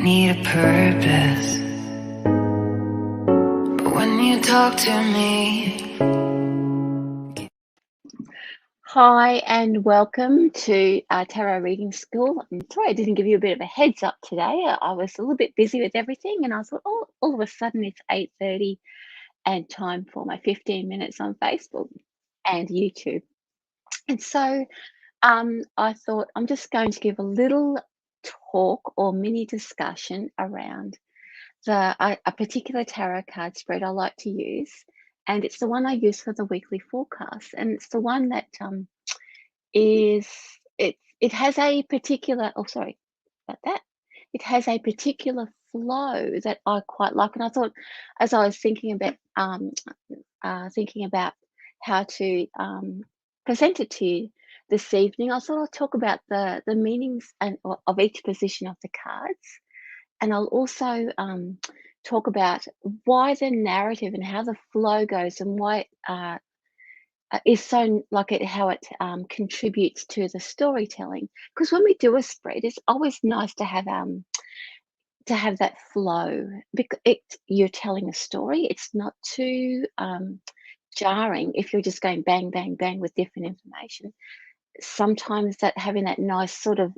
need a purpose. But when you talk to me, Hi and welcome to Tarot Reading School. I'm sorry I didn't give you a bit of a heads up today. I was a little bit busy with everything and I thought, oh, all of a sudden it's 8:30 and time for my 15 minutes on Facebook and YouTube. And so I thought I'm just going to give a little talk or mini discussion around a particular tarot card spread I like to use. And it's the one I use for the weekly forecast. And it's the one that is it has a particular about that. It has a particular flow that I quite like. And I thought as I was thinking about how to present it to you this evening, I thought I'll talk about the meanings of each position of the cards. And I'll also talk about why the narrative and how the flow goes and why is so like it how it contributes to the storytelling. Because when we do a spread, it's always nice to have that flow because you're telling a story. It's not too jarring if you're just going bang bang bang with different information. Sometimes that having that nice sort of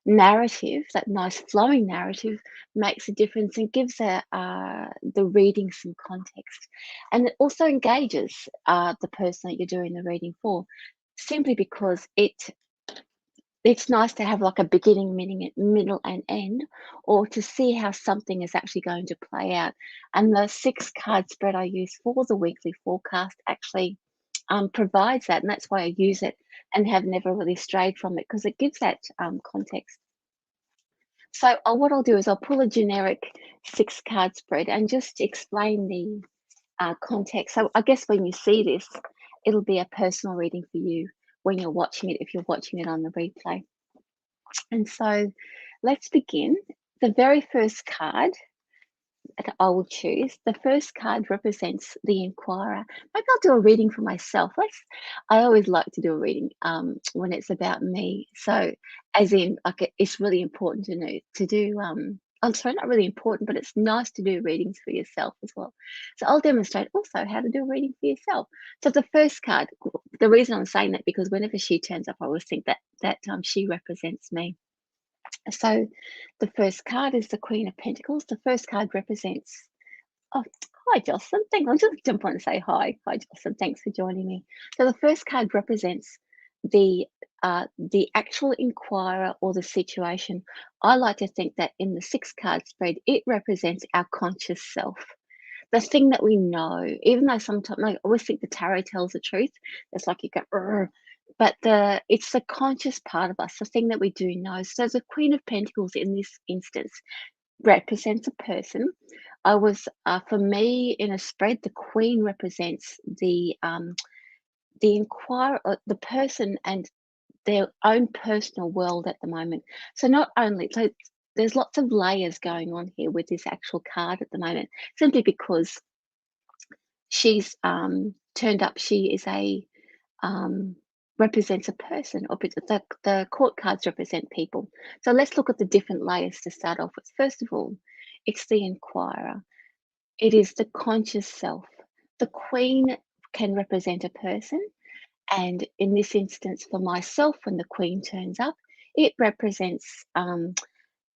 narrative, that nice flowing narrative, makes a difference and gives the reading some context. And it also engages the person that you're doing the reading for, simply because it's nice to have like a beginning, middle, and end, or to see how something is actually going to play out. And the 6 card spread I use for the weekly forecast actually provides that, and that's why I use it and have never really strayed from it because it gives that context. So what I'll do is I'll pull a generic 6 card spread and just explain the context. So I guess when you see this, it'll be a personal reading for you when you're watching it, if you're watching it on the replay. And so let's begin. The very first card that I will choose, the first card represents the inquirer. Maybe I'll do a reading for myself. I always like to do a reading when it's about me. So as in, like, it's really important to know to do. I'm sorry, not really important, but it's nice to do readings for yourself as well. So I'll demonstrate also how to do a reading for yourself. So the first card, the reason I'm saying that because whenever she turns up, I always think that she represents me. So the first card is the Queen of Pentacles. The first card represents. Oh, hi, Jocelyn. Thanks. I'll just jump on and say hi. Hi, Jocelyn. Thanks for joining me. So the first card represents the actual inquirer or the situation. I like to think that in the 6 card spread, it represents our conscious self, the thing that we know. Even though sometimes I always think the tarot tells the truth. It's like you go, "Urgh," but it's the conscious part of us, the thing that we do know. So the Queen of Pentacles in this instance represents a person. For me in a spread, the Queen represents the inquirer, the person and their own personal world at the moment. So not only so there's lots of layers going on here with this actual card at the moment, simply because she's turned up. She is represents a person, or the court cards represent people. So let's look at the different layers to start off with. First of all, it's the inquirer. It is the conscious self. The Queen can represent a person, and in this instance, for myself, when the Queen turns up, it represents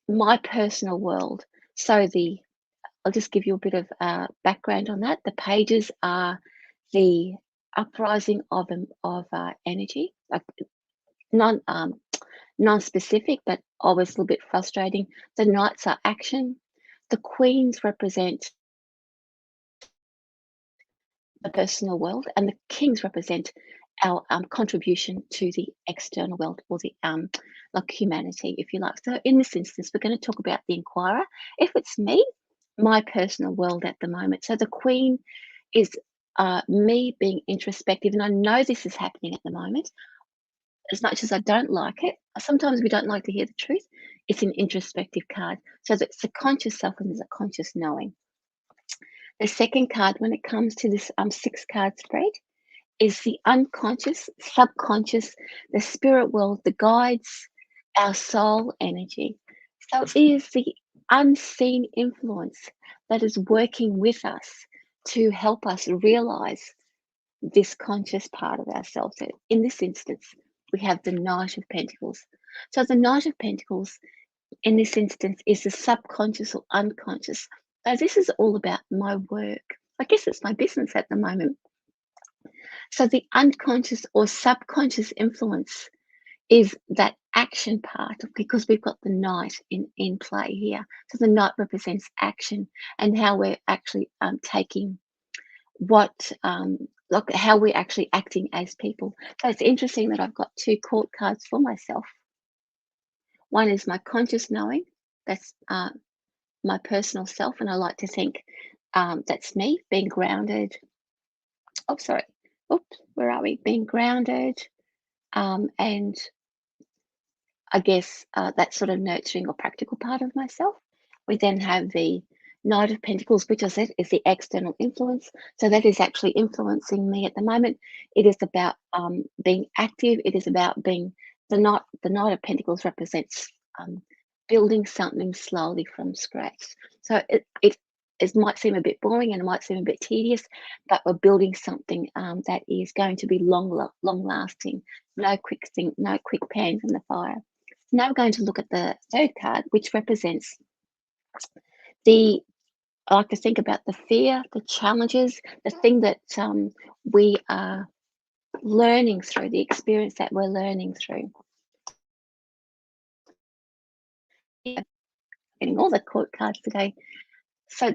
my personal world. So I'll just give you a bit of background on that. The pages are the uprising of energy, like non-specific, but always a little bit frustrating. The knights are action. The queens represent the personal world, and the kings represent our contribution to the external world, or the like humanity, if you like. So in this instance, we're going to talk about the inquirer. If it's me, my personal world at the moment. So the Queen is me being introspective, and I know this is happening at the moment. As much as I don't like it, sometimes we don't like to hear the truth. It's an introspective card, so that's the conscious self and there's a conscious knowing. The second card, when it comes to this 6 card spread, is the unconscious, subconscious, the spirit world, the guides, our soul energy. So it is the unseen influence that is working with us to help us realize this conscious part of ourselves. So in this instance, we have the Knight of Pentacles. So the Knight of Pentacles in this instance is the subconscious or unconscious. So this is all about my work. I guess it's my business at the moment. So the unconscious or subconscious influence is that action part because we've got the knight in play here. So the knight represents action and how we're actually taking what like how we're actually acting as people. So it's interesting that I've got two court cards for myself. One is my conscious knowing, that's my personal self, and I like to think that's me being grounded. Oh, sorry. Oops, where are we? Being grounded, and I guess that sort of nurturing or practical part of myself. We then have the Knight of Pentacles, which I said is the external influence. So that is actually influencing me at the moment. It is about being active. It is about being the Knight of Pentacles represents building something slowly from scratch. So it might seem a bit boring and it might seem a bit tedious, but we're building something that is going to be long lasting. No quick thing, no quick pan from the fire. Now we're going to look at the third card, which represents the, I like to think about the fear, the challenges, the thing that we are learning through, the experience that we're learning through. Yeah, getting all the court cards today. So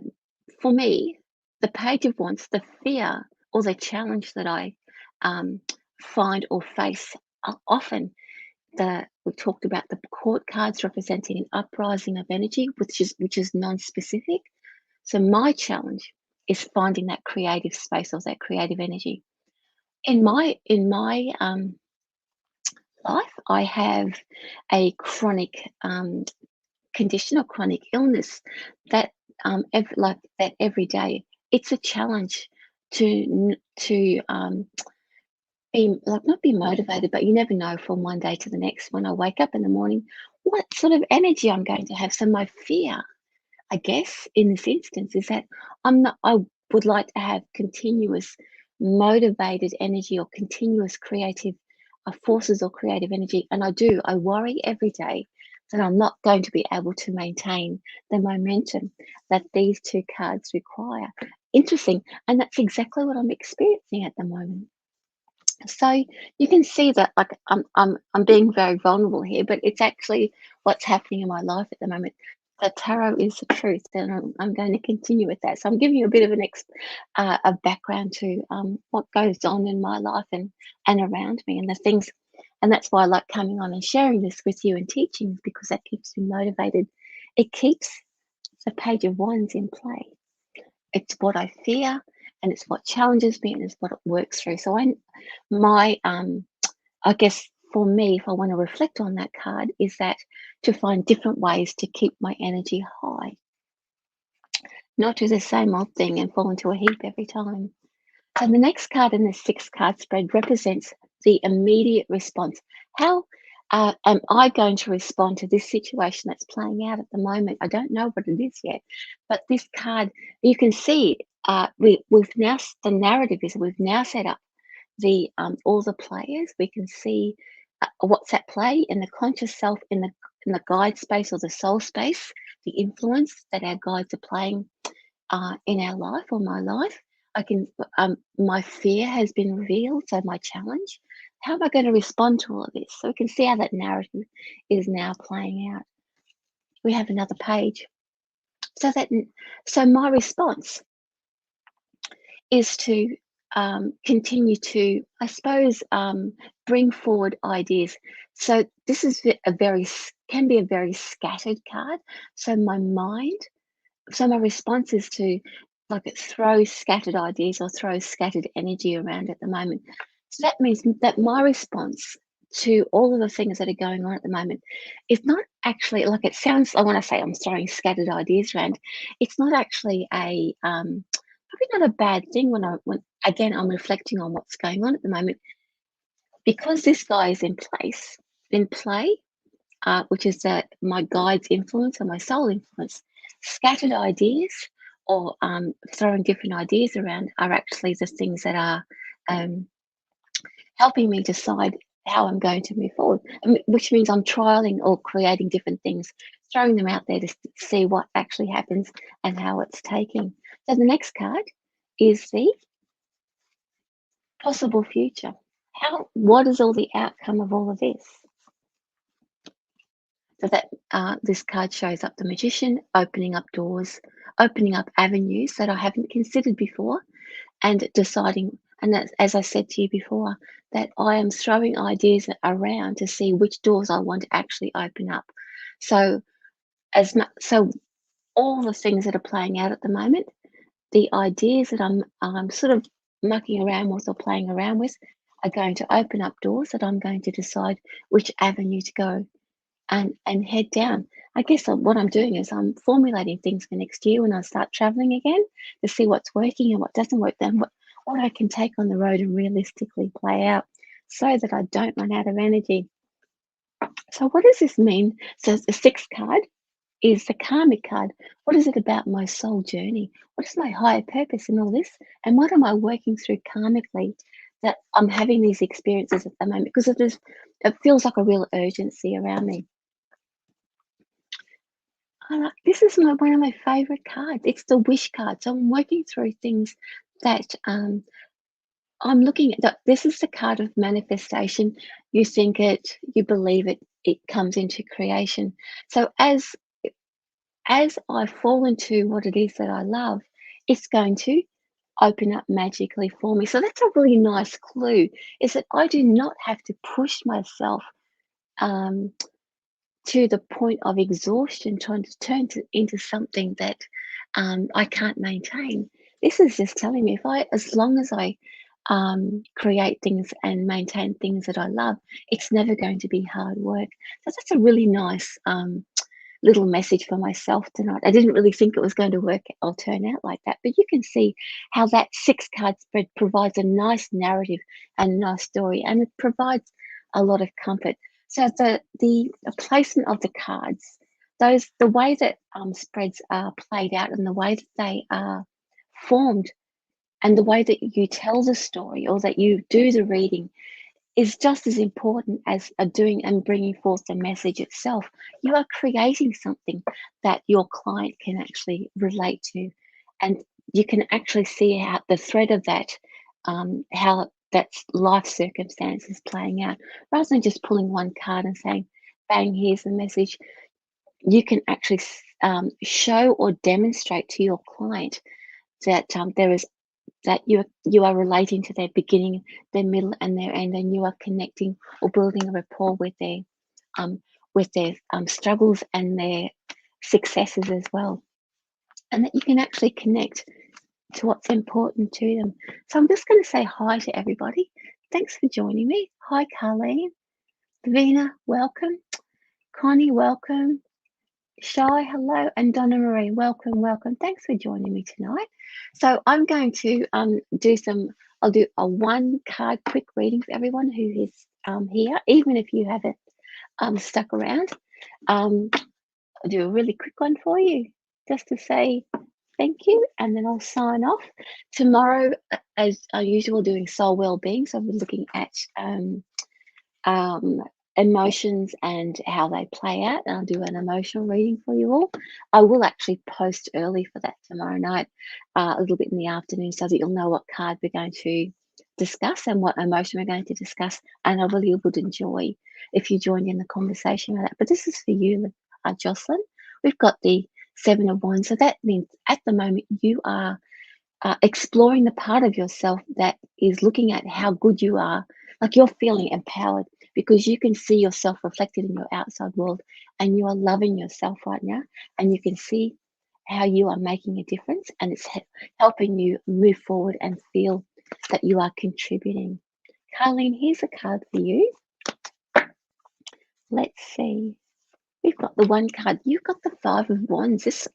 for me, the Page of Wands, the fear or the challenge that I um, find or face often, we talked about the court cards representing an uprising of energy, which is non-specific. So my challenge is finding that creative space or that creative energy. In my life, I have a chronic condition or chronic illness that like that every day. It's a challenge to be like not be motivated, but you never know from one day to the next. When I wake up in the morning, what sort of energy I'm going to have. So my fear, I guess, in this instance, is that I would like to have continuous motivated energy or continuous creative forces or creative energy. And I do. I worry every day that I'm not going to be able to maintain the momentum that these two cards require. Interesting. And that's exactly what I'm experiencing at the moment. So you can see that like I'm being very vulnerable here, but it's actually what's happening in my life at the moment. The tarot is the truth, and I'm going to continue with that. So I'm giving you a bit of a background to what goes on in my life and around me and the things, and that's why I like coming on and sharing this with you and teaching because that keeps me motivated. It keeps the Page of Wands in play. It's what I fear, and it's what challenges me, and it's what it works through. So my I guess for me, if I want to reflect on that card, is that to find different ways to keep my energy high, not do the same old thing and fall into a heap every time. So the next card in the 6 card spread represents the immediate response. How am I going to respond to this situation that's playing out at the moment? I don't know what it is yet, but this card, you can see we've now, the narrative is we've now set up the all the players. We can see what's at play in the conscious self, in the guide space or the soul space, the influence that our guides are playing in our life or my life. I can, my fear has been revealed, so my challenge. How am I going to respond to all of this? So we can see how that narrative is now playing out. We have another page. So my response is to continue to, I suppose, bring forward ideas. So this is can be a very scattered card. So my response is to like throw scattered ideas or throw scattered energy around at the moment. So that means that my response to all of the things that are going on at the moment is not actually like it sounds. I want to say I'm throwing scattered ideas around. It's not actually probably not a bad thing when again I'm reflecting on what's going on at the moment because this guy is in play. which is my guide's influence or my soul influence. Scattered ideas or throwing different ideas around are actually the things that are um, helping me decide how I'm going to move forward, which means I'm trialing or creating different things, throwing them out there to see what actually happens and how it's taking. So the next card is the possible future. What is all the outcome of all of this? So that this card shows up the magician opening up doors, opening up avenues that I haven't considered before, and deciding. And that's, as I said to you before, that I am throwing ideas around to see which doors I want to actually open up. So so all the things that are playing out at the moment, the ideas that I'm sort of mucking around with or playing around with, are going to open up doors that I'm going to decide which avenue to go and head down. I guess what I'm doing is I'm formulating things for next year when I start traveling again to see what's working and what doesn't work, then what I can take on the road and realistically play out so that I don't run out of energy. So, what does this mean? So, the sixth card is the karmic card. What is it about my soul journey? What is my higher purpose in all this? And what am I working through karmically that I'm having these experiences at the moment? Because it feels like a real urgency around me. This is one of my favorite cards. It's the wish card. So I'm working through things that I'm looking at. This is the card of manifestation. You think it, you believe it, it comes into creation. So as I fall into what it is that I love, it's going to open up magically for me. So that's a really nice clue. Is that I do not have to push myself um, to the point of exhaustion, trying to into something that I can't maintain. This is just telling me as long as I create things and maintain things that I love, it's never going to be hard work. So that's a really nice little message for myself tonight. I didn't really think it was going to work or turn out like that, but you can see how that six card spread provides a nice narrative and a nice story, and it provides a lot of comfort. So the placement of the cards, the way that spreads are played out, and the way that they are formed, and the way that you tell the story or that you do the reading is just as important as doing and bringing forth the message itself. You are creating something that your client can actually relate to, and you can actually see how the thread of that, how that's life circumstances playing out, rather than just pulling one card and saying, "Bang, here's the message." You can actually show or demonstrate to your client that there is that you are relating to their beginning, their middle, and their end, and you are connecting or building a rapport um, with their struggles and their successes as well, and that you can actually connect to what's important to them. So I'm just going to say hi to everybody. Thanks for joining me. Hi, Carleen, Vina, welcome. Connie, welcome. Shy, hello, and Donna Marie, welcome, welcome. Thanks for joining me tonight. So I'm going to I'll do a one card quick reading for everyone who is here, even if you haven't stuck around. I'll do a really quick one for you, just to say thank you, and then I'll sign off. Tomorrow, as usual, doing soul well-being. So we're looking at um, emotions and how they play out. And I'll do an emotional reading for you all. I will actually post early for that tomorrow night, a little bit in the afternoon, so that you'll know what card we're going to discuss and what emotion we're going to discuss. And I really would enjoy if you joined in the conversation with that. But this is for you, Jocelyn. We've got the Seven of Wands. So that means at the moment you are exploring the part of yourself that is looking at how good you are, like you're feeling empowered because you can see yourself reflected in your outside world, and you are loving yourself right now, and you can see how you are making a difference, and it's helping you move forward and feel that you are contributing. Carlene, here's a card for you. Let's see. We've got the one card. You've got the Five of Wands. This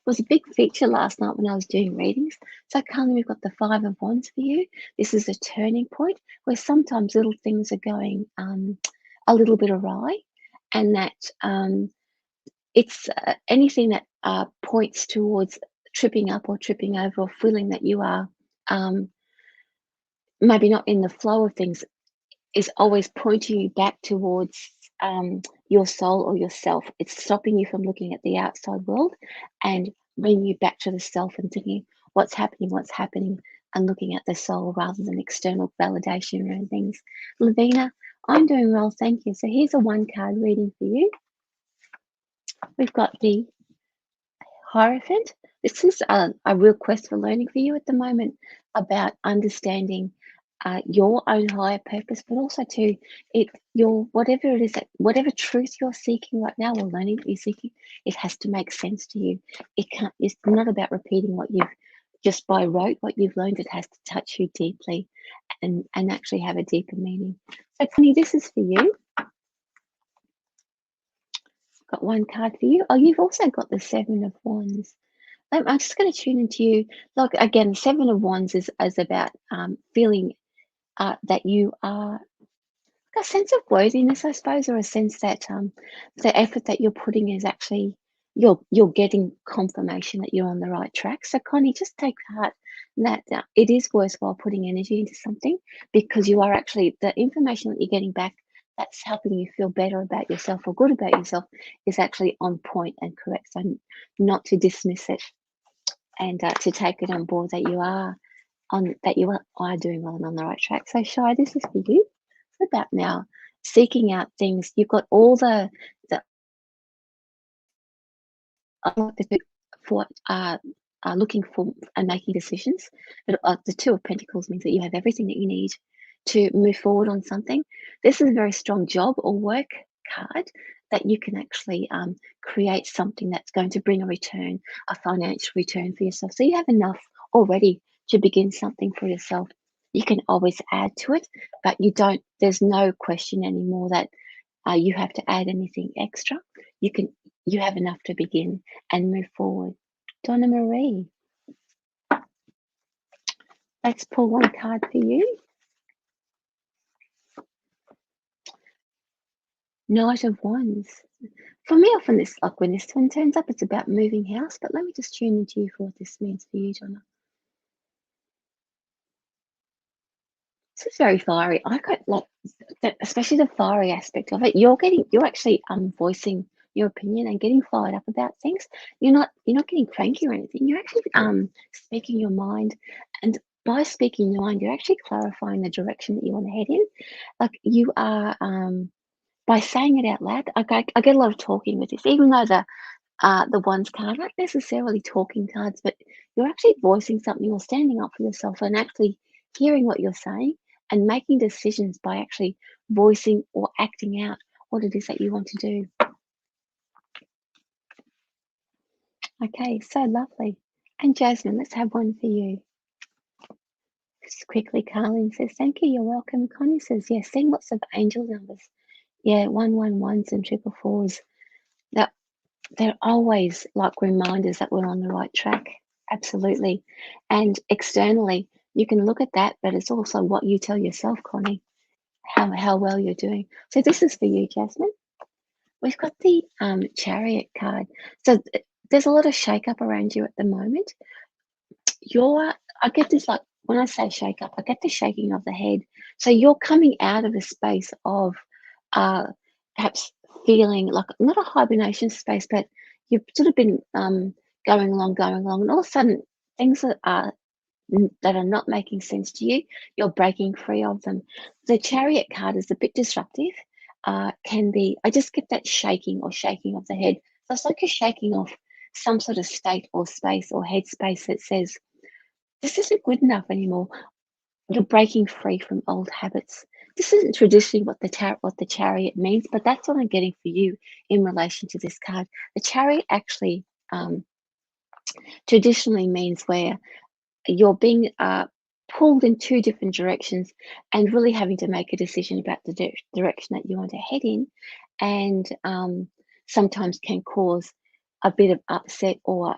was a big feature last night when I was doing readings. So, Carly, we've got the Five of Wands for you. This is a turning point where sometimes little things are going a little bit awry, and that it's anything that points towards tripping up or tripping over or feeling that you are um, maybe not in the flow of things is always pointing you back towards your soul or yourself. It's stopping you from looking at the outside world and bringing you back to the self and thinking what's happening, and looking at the soul rather than external validation around things. Lavina, I'm doing well, thank you. So here's a one card reading for you. We've got the Hierophant. This is a real quest for learning for you at the moment about understanding your own higher purpose, but also to your whatever it is that whatever truth you're seeking right now or learning that you're seeking, it has to make sense to you. It can't. It's not about repeating what you've just by rote what you've learned. It has to touch you deeply and actually have a deeper meaning. So, Connie, this is for you. Got one card for you. Oh, you've also got the Seven of Wands. I'm just going to tune into you. Like again, Seven of Wands is about feeling that you are a sense of worthiness, I suppose, or a sense that the effort that you're putting is actually you're getting confirmation that you're on the right track. So, Connie, just take heart that it is worthwhile putting energy into something because you are actually the information that you're getting back that's helping you feel better about yourself or good about yourself is actually on point and correct. So, not to dismiss it and to take it on board that you are doing well and on the right track. So, Shai, this is for you. It's about now seeking out things. You've got all the like the for looking for and making decisions, but the Two of Pentacles means that you have everything that you need to move forward on something. This is a very strong job or work card that you can actually create something that's going to bring a return, a financial return for yourself. So you have enough already to begin something for yourself. You can always add to it, but you don't. There's no question anymore that you have to add anything extra. You can. You have enough to begin and move forward. Donna Marie, let's pull one card for you. Knight of Wands. For me, often this, like when this one turns up, it's about moving house, but let me just tune into you for what this means for you, Donna. This is very fiery. I got like, especially the fiery aspect of it. You're actually voicing your opinion and getting fired up about things. You're not getting cranky or anything. You're actually speaking your mind, and by speaking your mind, you're actually clarifying the direction that you want to head in. Like you are by saying it out loud. I get a lot of talking with this, even though the ones card aren't necessarily talking cards, but you're actually voicing something or standing up for yourself and actually hearing what you're saying and making decisions by actually voicing or acting out what it is that you want to do. Okay, so lovely. And Jasmine, let's have one for you. Just quickly, Carlin says, thank you, you're welcome. Connie says, yes, seeing lots of angel numbers. Yeah, 111s and 444s. That they're always like reminders that we're on the right track. Absolutely. And externally, you can look at that, but it's also what you tell yourself, Connie, how well you're doing. So this is for you, Jasmine. We've got the Chariot card. So there's a lot of shake up around you at the moment. I get this, like when I say shake up, I get the shaking of the head. So you're coming out of a space of uh, perhaps feeling like not a hibernation space, but you've sort of been going along, and all of a sudden things that are not making sense to you, you're breaking free of them. The Chariot card is a bit disruptive. Can be, I just get that shaking or shaking of the head. So it's like you're shaking off some sort of state or space or headspace that says, this isn't good enough anymore. You're breaking free from old habits. This isn't traditionally what the chariot means, but that's what I'm getting for you in relation to this card. The chariot actually traditionally means where you're being pulled in two different directions and really having to make a decision about the direction that you want to head in, and sometimes can cause a bit of upset or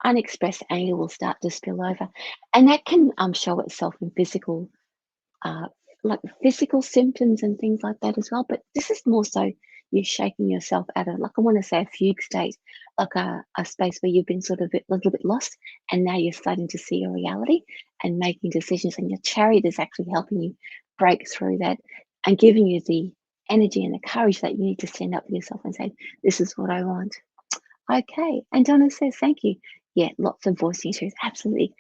unexpressed anger will start to spill over, and that can show itself in uh, physical symptoms and things like that as well. But this is more so you're shaking yourself out of, like, I want to say, a fugue state, like a space where you've been sort of a little bit lost, and now you're starting to see your reality and making decisions. And your chariot is actually helping you break through that and giving you the energy and the courage that you need to stand up for yourself and say, "This is what I want." Okay. And Donna says, "Thank you." Yeah, lots of voicing truth. Absolutely.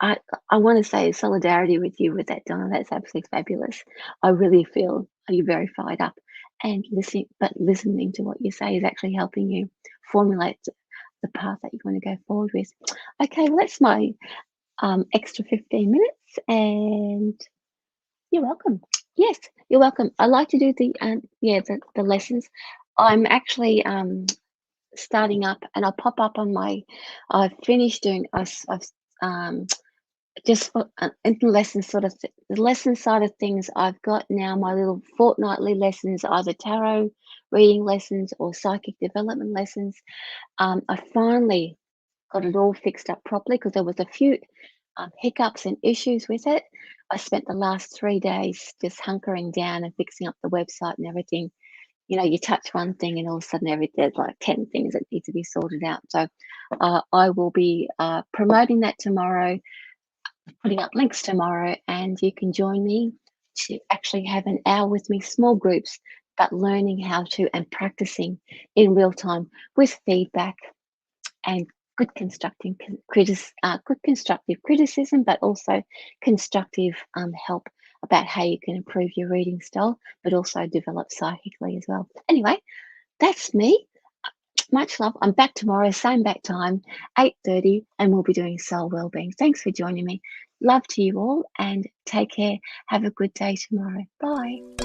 I I want to say solidarity with you with that, Donna. That's absolutely fabulous. I really feel you're very fired up, and listening to what you say is actually helping you formulate the path that you want to go forward with. Okay, well, that's my extra 15 minutes, and you're welcome. Yes, you're welcome. I like to do the lessons. I'm actually starting up, and I'll pop up on my. I've finished doing. I've um, just for in the lesson sort of the lesson side of things. I've got now my little fortnightly lessons, either tarot reading lessons or psychic development lessons. I finally got it all fixed up properly because there was a few hiccups and issues with it. I spent the last 3 days just hunkering down and fixing up the website and everything. You touch one thing and all of a sudden there's like 10 things that need to be sorted out. So I will be promoting that tomorrow, putting up links tomorrow, and you can join me to actually have an hour with me, small groups, but learning how to and practicing in real time with feedback and good constructive criticism, but also constructive help about how you can improve your reading style, but also develop psychically as well. Anyway, that's me. Much love. I'm back tomorrow, same back time, 8:30, and we'll be doing soul wellbeing. Thanks for joining me. Love to you all, and take care. Have a good day tomorrow. Bye.